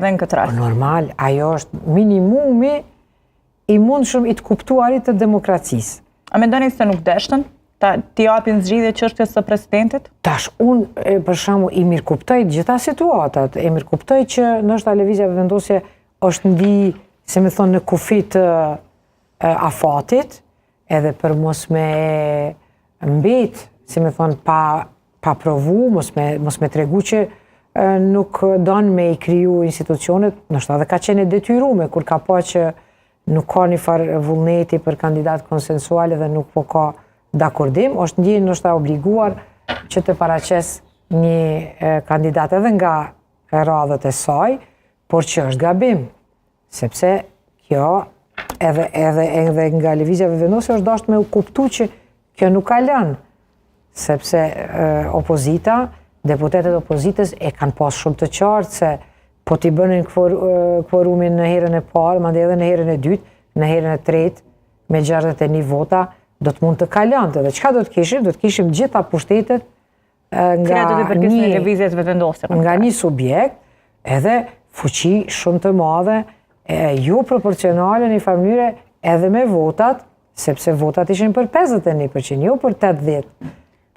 Dhe në këtë rast. Normal, ajo është minimumi i mundshëm i të kuptuarit të demokracisë. A mendoni se nuk deshtën t'i japin zgjidhje çështjes së presidentit? Tash, unë për shembull i mirëkuptoj gjitha situatat, e mirëkuptoj që ndoshta lëvizja vendosje është ndi, se më thonë, në kufi të afatit, edhe për mos me mbet, se më thonë, pa provu, mos me tregu që nuk don me i kriju institucionet, ndoshta edhe ka qenë detyrume, kur ka pa që nuk ka një farë vullneti për kandidat konsensuale dhe nuk po ka dakordim, është ndjenjë ndoshta obliguar që të paraqes një kandidat edhe nga radhët e saj, por që është gabim, sepse kjo edhe nga lëvizja vendosje është dashur me u kuptu që kjo nuk ka lënë, sepse opozita, deputetet opozitës e kanë pas shumë të qartë se po t'i bënin kvorumin në herën e parë, madje edhe në herën e dytë, në herën e tretë, me 61 vota, do të mund të kalonte. Dhe çka do të kishim? Do të kishim gjitha pushtetet nga një subjekt, edhe fuqi shumë të madhe, jo proporcionale në një mënyrë edhe me votat, sepse votat ishin për 51%, jo për 80%.